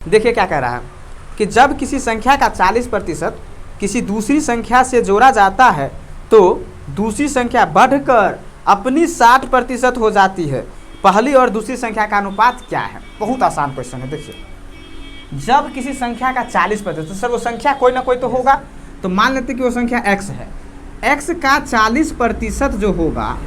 देखिए क्या कह रहा है कि जब किसी संख्या का 40% किसी दूसरी संख्या से जोड़ा जाता है तो दूसरी संख्या बढ़कर अपनी 60% हो जाती है। पहली और दूसरी संख्या का अनुपात क्या है? बहुत आसान क्वेश्चन है। देखिए जब किसी संख्या का 40%, तो सर वो संख्या कोई ना कोई तो होगा, तो मान लेते कि वो संख्या x है। x का 40% जो होगा,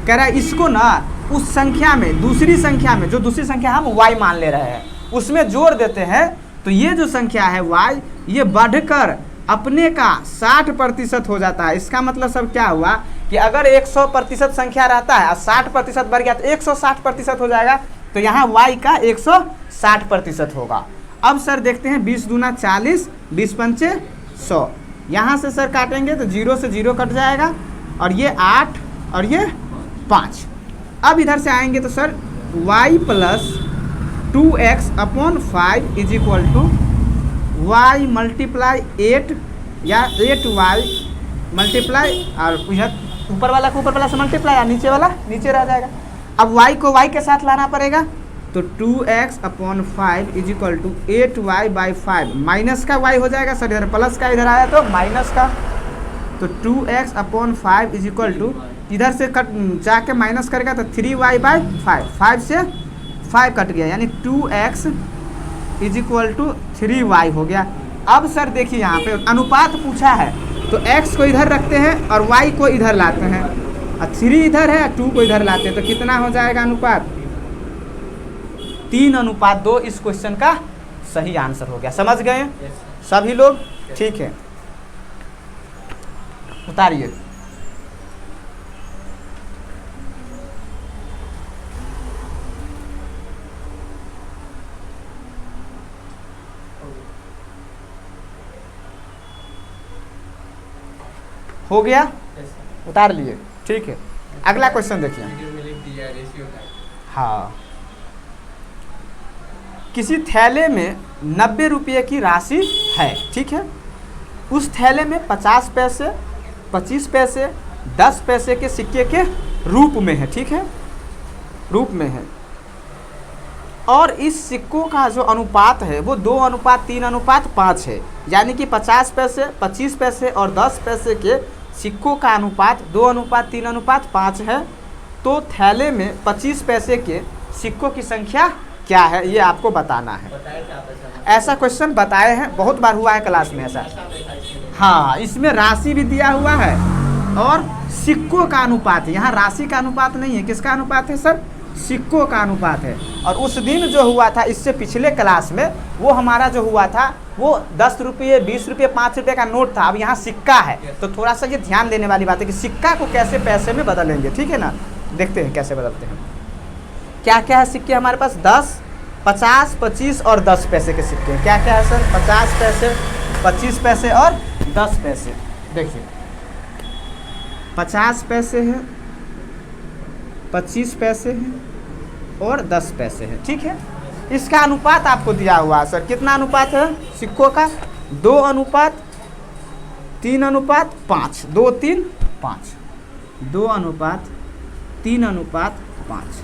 कह रहा है इसको ना उस संख्या में, दूसरी संख्या में, जो दूसरी संख्या हम y मान ले रहे हैं उसमें जोड़ देते हैं, तो ये जो संख्या है y, ये बढ़कर अपने का 60% हो जाता है। इसका मतलब सब क्या हुआ कि अगर 100% संख्या रहता है और 60% बढ़ गया तो 160% हो जाएगा, तो यहाँ y का 160% होगा। अब सर देखते हैं 20 दूना 40, 20 पंचे 100, यहाँ से सर काटेंगे तो 0 से 0 कट जाएगा और ये 8 और ये 5। अब इधर से आएंगे तो sir y plus 2x upon 5 is equal to y multiply 8 या 8y मल्टीप्लाई, और ऊपर वाला को ऊपर वाला से मल्टीप्लाई और नीचे वाला नीचे रह जाएगा। अब y को y के साथ लाना पड़ेगा, तो 2x upon 5 is equal to 8y by 5, minus का y हो जाएगा सर, इधर प्लस का इधर आया तो माइनस का, तो 2x upon 5 is equal to, इधर से कट जाके माइनस करेगा तो 3y बाई 5, 5 से 5 कट गया, यानी 2x is equal to 3y हो गया। अब सर देखिए यहाँ पे अनुपात पूछा है, तो x को इधर रखते हैं और y को इधर लाते हैं, और 3 इधर है, 2 को इधर लाते हैं, तो कितना हो जाएगा अनुपात? 3:2 इस क्वेश्चन का सही आंसर हो गया। समझ गए सभी लोग? ठीक है, उतारिए। हो गया, उतार लिए। ठीक है, अगला क्वेश्चन देखिए। हाँ, किसी थैले में 90 रुपये की राशि है, ठीक है। उस थैले में 50 पैसे, 25 पैसे, 10 पैसे के सिक्के के रूप में है, ठीक है, रूप में है, और इस सिक्कों का जो अनुपात है वो 2:3:5 है, यानी कि 50 पैसे, 25 पैसे और 10 पैसे के सिक्कों का अनुपात 2:3:5 है। तो थैले में 25 पैसे के सिक्कों की संख्या क्या है, ये आपको बताना है। ऐसा क्वेश्चन बताए हैं, बहुत बार हुआ है क्लास में ऐसा। हाँ, इसमें राशि भी दिया हुआ है और सिक्कों का अनुपात है। यहाँ राशि का अनुपात नहीं है, किसका अनुपात है सर? सिक्कों का अनुपात है। और उस दिन जो हुआ था, इससे पिछले क्लास में, वो हमारा जो हुआ था वो 10 रुपये, 20 रुपये, 5 रुपये का नोट था। अब यहाँ सिक्का है, तो थोड़ा सा ये ध्यान देने वाली बात है कि सिक्का को कैसे पैसे में बदलेंगे, ठीक है ना। देखते हैं कैसे बदलते हैं। क्या क्या है सिक्के हमारे पास? 10, 50, 25 और 10 पैसे के सिक्के। क्या क्या है सर? 50 पैसे, 25 पैसे और 10 पैसे। देखिए 50 पैसे है, 25 पैसे हैं और 10 पैसे हैं, ठीक है। इसका अनुपात आपको दिया हुआ है सर, कितना अनुपात है सिक्कों का? 2:3:5, 2, 3, 5, 2:3:5।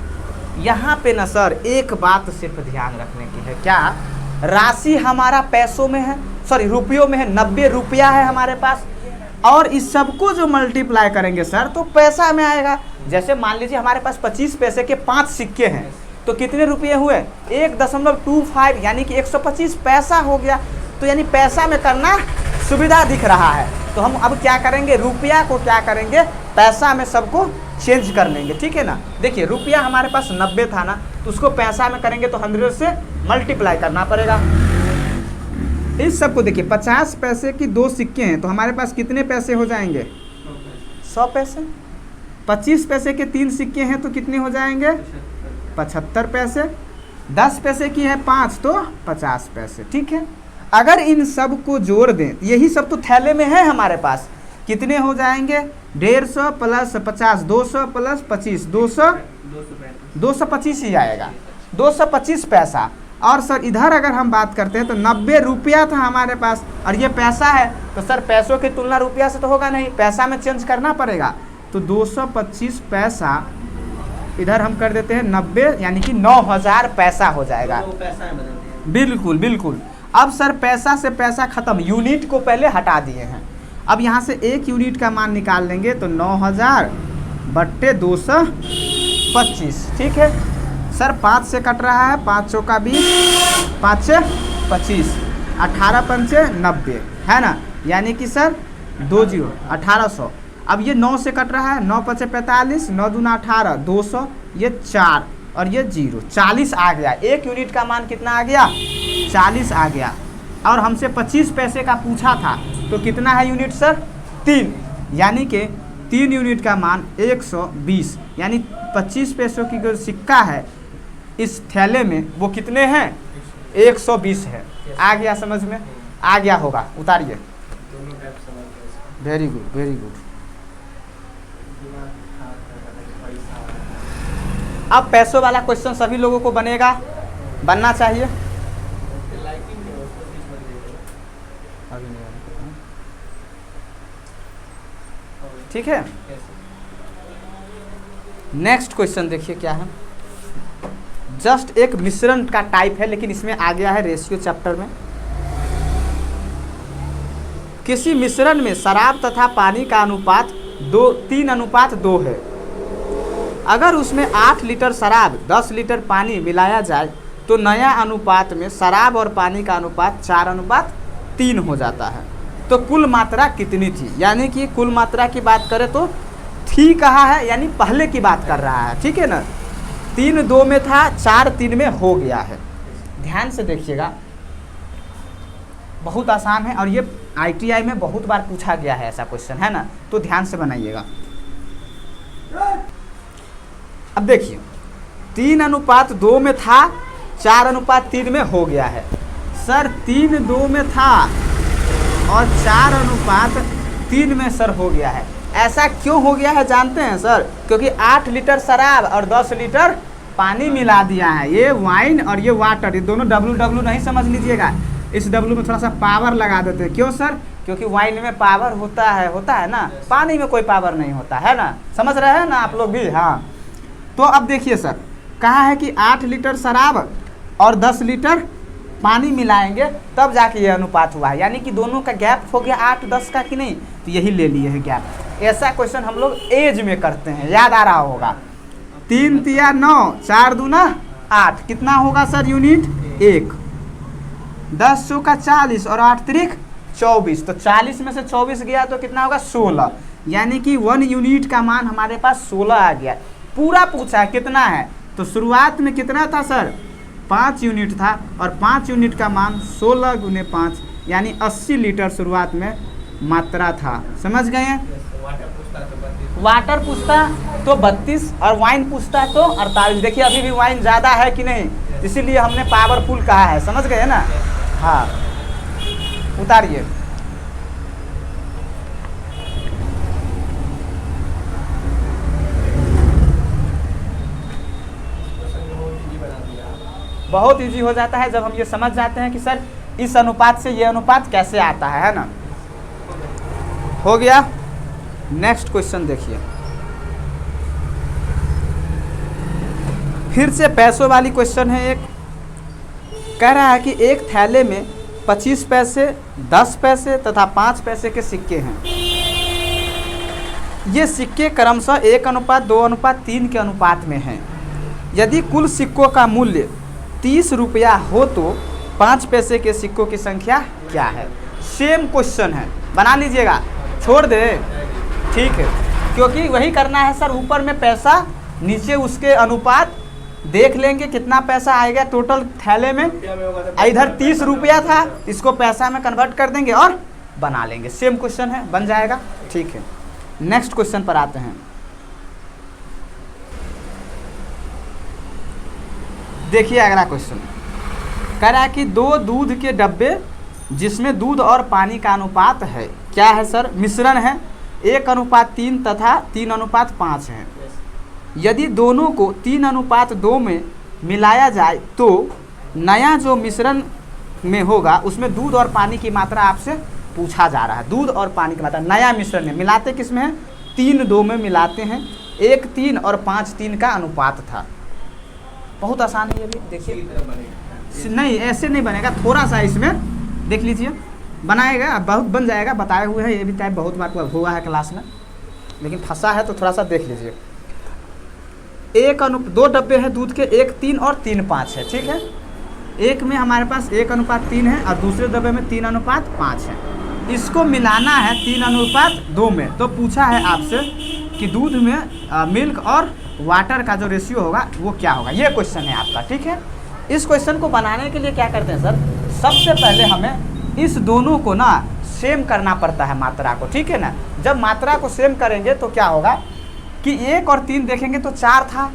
यहाँ पे ना सर एक बात सिर्फ ध्यान रखने की है, क्या? राशि हमारा पैसों में है, सॉरी रुपयों में है, 90 रुपया है हमारे पास, और इस सबको जो मल्टीप्लाई करेंगे सर तो पैसा में आएगा। जैसे मान लीजिए हमारे पास 25 पैसे के 5 सिक्के हैं, तो कितने रुपये हुए? 1.25, यानी कि 125 पैसा हो गया। तो यानी पैसा में करना सुविधा दिख रहा है, तो हम अब क्या करेंगे? रुपया को क्या करेंगे? पैसा में सबको चेंज कर लेंगे, ठीक है ना। देखिए रुपया हमारे पास 90 था ना, तो उसको पैसा में करेंगे तो 100 से मल्टीप्लाई करना पड़ेगा। इस सबको देखिए 50 पैसे की 2 सिक्के हैं, तो हमारे पास कितने पैसे हो जाएंगे? 100 पैसे। 25 पैसे के 3 सिक्के हैं तो कितने हो जाएंगे? 75 पैसे। 10 पैसे की है 5 तो 50 पैसे, ठीक है। अगर इन सब को जोड़ दें, यही सब तो थैले में है हमारे पास, कितने हो जाएंगे? 150 प्लस 50, 200 प्लस 25, 225 ही आएगा, 225 पैसा। और सर इधर अगर हम बात करते हैं तो 90 रुपया था हमारे पास, और ये पैसा है, तो सर पैसों की तुलना रुपया से तो होगा नहीं, पैसा में चेंज करना पड़ेगा। तो 225 पैसा इधर हम कर देते हैं 90, यानी कि 9000 पैसा हो जाएगा। बिल्कुल बिल्कुल। अब सर पैसा से पैसा खत्म, यूनिट को पहले हटा दिए हैं। अब यहाँ से 1 यूनिट का मान निकाल लेंगे तो 9000 बट्टे 225, ठीक है सर। 5 से कट रहा है, 5 चौका 20, 5 से 25, 18 पंचे 90 है ना, यानी कि सर 2 0 1800। अब ये 9 से कट रहा है, 9 5 45, 9 दूना 18, 200, ये 4 और ये 0, 40 आ गया। 1 यूनिट का मान कितना आ गया? 40 आ गया। और हमसे 25 पैसे का पूछा था, तो कितना है यूनिट सर? 3, यानी कि 3 यूनिट का मान 120, यानी 25 पैसों की जो सिक्का है इस थैले में वो कितने हैं? 120 है। आ गया समझ में? आ गया होगा, उतारिए। Very good very good. अब पैसों वाला क्वेश्चन सभी लोगों को बनेगा, बनना चाहिए। ठीक है, नेक्स्ट क्वेश्चन देखिए क्या है। जस्ट एक मिश्रण का टाइप है, लेकिन इसमें आ गया है रेशियो चैप्टर में। किसी मिश्रण में शराब तथा पानी का अनुपात 3:2 है। अगर उसमें 8 लीटर शराब 10 लीटर पानी मिलाया जाए तो नया अनुपात में शराब और पानी का अनुपात 4:3 हो जाता है। तो कुल मात्रा कितनी थी? यानी कि कुल मात्रा की बात करें तो थी कहा है, यानी पहले की बात कर रहा है, ठीक है ना। 3:2 में था, 4:3 में हो गया है। ध्यान से देखिएगा, बहुत आसान है और ये ITI में बहुत बार पूछा गया है ऐसा क्वेश्चन, है ना, तो ध्यान से बनाइएगा। अब देखिए 3:2 में था, 4:3 में हो गया है। सर 3:2 में था और 4:3 में सर हो गया है। ऐसा क्यों हो गया है जानते हैं सर? क्योंकि 8 लीटर शराब और 10 लीटर पानी मिला दिया है। ये वाइन और ये वाटर, ये दोनों WW नहीं समझ लीजिएगा, इस W में थोड़ा सा पावर लगा देते हैं। क्यों सर? क्योंकि वाइन में पावर होता है ना, पानी में कोई पावर नहीं होता है ना, समझ रहे हैं ना आप लोग भी? हाँ, तो अब देखिए सर, कहा है कि 8 लीटर शराब और 10 लीटर पानी मिलाएंगे तब जाके ये अनुपात हुआ है, यानी कि दोनों का गैप हो गया 8-10 का कि नहीं, तो यही ले लिए है गैप। ऐसा क्वेश्चन हम लोग एज में करते हैं, याद आ रहा होगा। 3 तिया 9, 4 दूना 8, कितना होगा सर यूनिट? 1। 10 चौका 40 और 8 तिरिक 24, तो 40 में से 24 गया तो कितना होगा? 16, यानी कि 1 यूनिट का मान हमारे पास 16 आ गया। पूरा पूछा है कितना है, तो शुरुआत में कितना था सर? 5 यूनिट था और 5 यूनिट का मान 16 × 5, यानी 80 लीटर शुरुआत में मात्रा था। समझ गए हैं? वाटर पूछता तो 32 और वाइन पूछता तो 48। देखिए अभी भी वाइन ज़्यादा है कि नहीं, इसीलिए हमने पावरफुल कहा है, समझ गए ना? हाँ, उतारिए। बहुत इजी हो जाता है जब हम ये समझ जाते हैं कि सर इस अनुपात से ये अनुपात कैसे आता है ना। हो गया। नेक्स्ट क्वेश्चन देखिए, फिर से पैसों वाली क्वेश्चन है। एक कह रहा है कि एक थैले में 25 पैसे, 10 पैसे तथा 5 पैसे के सिक्के हैं। ये सिक्के क्रमशः 1:2:3 के अनुपात में हैं। यदि कुल सिक्कों का मूल्य 30 रुपया हो तो 5 पैसे के सिक्कों की संख्या क्या है? सेम क्वेश्चन है, बना लीजिएगा, छोड़ दे, ठीक है, क्योंकि वही करना है सर। ऊपर में पैसा, नीचे उसके अनुपात, देख लेंगे कितना पैसा आएगा टोटल थैले में। इधर 30 रुपया था, इसको पैसा में कन्वर्ट कर देंगे और बना लेंगे। सेम क्वेश्चन है, बन जाएगा, ठीक है। नेक्स्ट क्वेश्चन पर आते हैं। देखिए अगला क्वेश्चन कह रहा है कि 2 दूध के डब्बे जिसमें दूध और पानी का अनुपात है, क्या है सर? मिश्रण है, 1:3 तथा 3:5 है। यदि दोनों को 3:2 में मिलाया जाए तो नया जो मिश्रण में होगा उसमें दूध और पानी की मात्रा आपसे पूछा जा रहा है। दूध और पानी की मात्रा नया मिश्रण में मिलाते किस में है? 3:2 में मिलाते हैं। 1:3 और 5:3 का अनुपात था। बहुत आसान है ये भी, देखिए नहीं ऐसे नहीं बनेगा, थोड़ा सा इसमें देख लीजिए, बनाएगा बहुत बन जाएगा, बताए हुए हैं ये भी टाइप बहुत बार हुआ है क्लास में, लेकिन फंसा है तो थोड़ा सा देख लीजिए। 2 डब्बे हैं दूध के, 1 3 और 3 5 है, ठीक है। एक में हमारे पास 1:3 है और दूसरे डब्बे में 3:5 है। इसको मिलाना है 3:2 में। तो पूछा है आपसे कि दूध में मिल्क और वाटर का जो रेशियो होगा वो क्या होगा, ये क्वेश्चन है आपका, ठीक है। इस क्वेश्चन को बनाने के लिए क्या करते हैं सर, सबसे पहले हमें इस दोनों को ना सेम करना पड़ता है मात्रा को, ठीक है ना। जब मात्रा को सेम करेंगे तो क्या होगा कि 1 और 3 देखेंगे तो 4 था,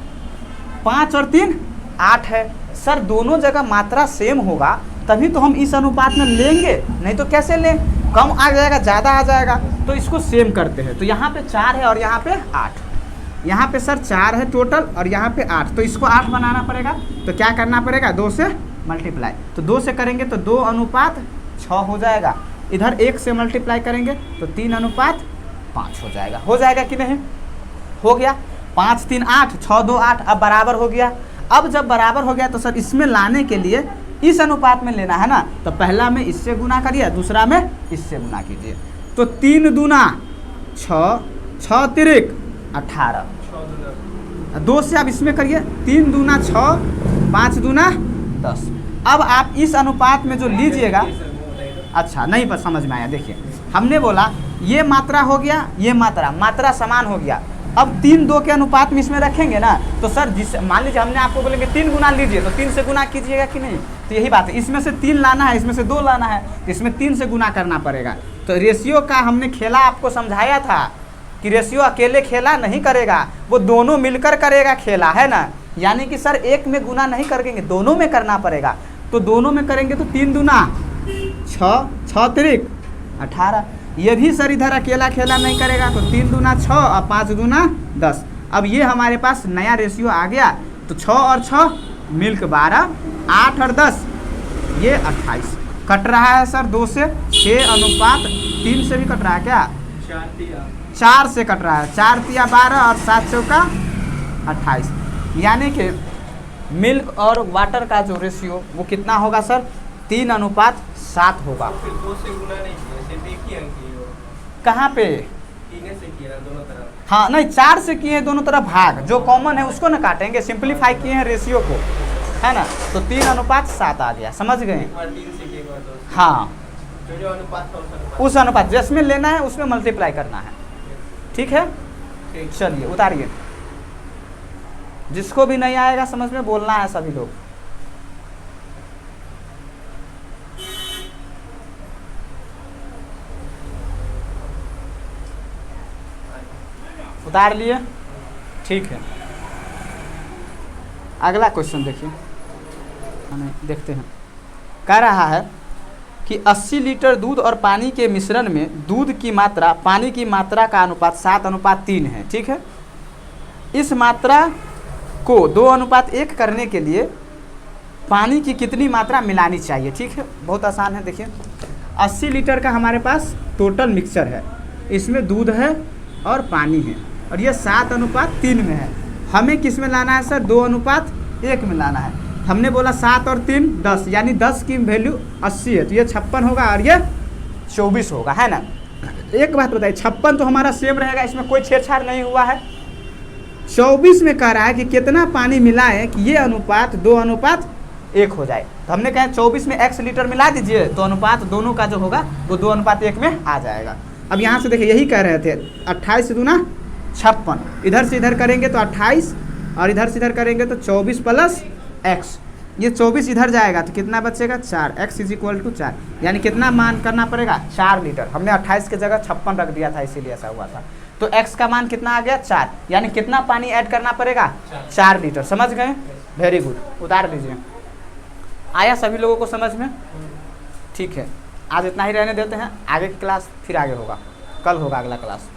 5 और 3 8 है। सर दोनों जगह मात्रा सेम होगा तभी तो हम इस अनुपात में लेंगे, नहीं तो कैसे लें, कम आ जाएगा ज़्यादा आ जाएगा। तो इसको सेम करते हैं। तो यहाँ पे 4 है और यहाँ पे 8, यहाँ पे सर 4 है टोटल और यहाँ पे 8, तो इसको 8 बनाना पड़ेगा। तो क्या करना पड़ेगा, 2 से मल्टीप्लाई। तो 2 से करेंगे तो 2:6 हो जाएगा, इधर 1 से मल्टीप्लाई करेंगे तो 3:5 हो जाएगा। हो जाएगा कि नहीं, हो गया। 5 3 8, 6 2 8, अब बराबर हो गया। अब जब बराबर हो गया तो सर इसमें लाने के लिए इस अनुपात में लेना है ना, तो पहला में इससे गुना करिए, दूसरा में इससे गुना कीजिए। तो 3 दूना 6, 6 तिरिक 18, 2 से आप इसमें करिए, 3 दूना 6, 5 दूना 10। अब आप इस अनुपात में जो लीजिएगा, अच्छा नहीं बस समझ में आया, देखिए हमने बोला ये मात्रा हो गया, ये मात्रा समान हो गया। अब 3 2 के अनुपात में इसमें रखेंगे ना, तो सर जिस मान लीजिए हमने आपको बोलेंगे 3 गुना लीजिए, तो 3 से गुना कीजिएगा कि नहीं, तो यही बात है। इसमें से 3 लाना है, इसमें से 2 लाना है, तो इसमें 3 से गुना करना पड़ेगा। तो रेशियो का हमने खेला आपको समझाया था कि रेशियो अकेले खेला नहीं करेगा, वो दोनों मिलकर करेगा खेला, है ना। यानी कि सर एक में गुना नहीं करेंगे, दोनों में करना पड़ेगा। तो दोनों में करेंगे तो 3 दूना 6, 6 तिरिक 18। ये भी सर इधर अकेला खेला नहीं करेगा, तो 3 दूना 6 और 5 दूना 10। अब ये हमारे पास नया रेशियो आ गया। तो 6 और 6 मिल्क 12, 8 और 10 ये 28। कट रहा है सर 2 से, 6:3 से भी कट रहा है क्या, 4 से कट रहा है, 4 तिया 12 और 7 चौका 28। यानी कि मिल्क और वाटर का जो रेशियो वो कितना होगा सर, 3:7 होगा। कहाँ पे, दोनों तरफ, हाँ नहीं 4 से किए हैं दोनों तरफ भाग, जो कॉमन है उसको ना काटेंगे, सिंपलीफाई किए हैं रेशियो को, है ना। तो 3:7 आ गया, समझ गए। हाँ जो अनुपात था उस अनुपात जिसमें लेना है उसमें मल्टीप्लाई करना है, ठीक है। चलिए उतारिए, जिसको भी नहीं आएगा समझ में बोलना है सभी लोग। उतार लिए, ठीक है। अगला क्वेश्चन देखिए, देखते हैं। कह रहा है कि 80 लीटर दूध और पानी के मिश्रण में दूध की मात्रा पानी की मात्रा का अनुपात 7:3 है, ठीक है। इस मात्रा को 2:1 करने के लिए पानी की कितनी मात्रा मिलानी चाहिए, ठीक है। बहुत आसान है, देखिए 80 लीटर का हमारे पास टोटल मिक्सचर है, इसमें दूध है और पानी है और ये 7:3 में है। हमें किस में लाना है सर, 2:1 में लाना है। हमने बोला 7 और 3 10, यानी 10 की वैल्यू 80 है, तो ये 56 होगा और ये 24 होगा, है ना। एक बात बताइए, 56 तो हमारा सेम रहेगा, इसमें कोई छेड़छाड़ नहीं हुआ है। 24 में कह रहा है कि कितना पानी मिलाएं कि ये अनुपात 2:1 हो जाए। तो हमने कहा 24 में x लीटर मिला दीजिए, तो अनुपात दोनों का जो होगा वो 2:1 में आ जाएगा। अब यहाँ से देखिए यही कह रहे थे, 28 दूना 56, इधर से इधर करेंगे तो 28 और इधर से इधर करेंगे तो 24 प्लस x, ये 24 इधर जाएगा तो कितना बचेगा 4, x = 4, यानी कितना मान करना पड़ेगा 4 लीटर। हमने 28 की जगह 56 रख दिया था, इसीलिए ऐसा हुआ था। तो x का मान कितना आ गया 4, यानी कितना पानी ऐड करना पड़ेगा 4 लीटर। समझ गए, वेरी गुड, उतार दीजिए। आया सभी लोगों को समझ में, ठीक है। आज इतना ही रहने देते हैं, आगे की क्लास फिर आगे होगा, कल होगा अगला क्लास।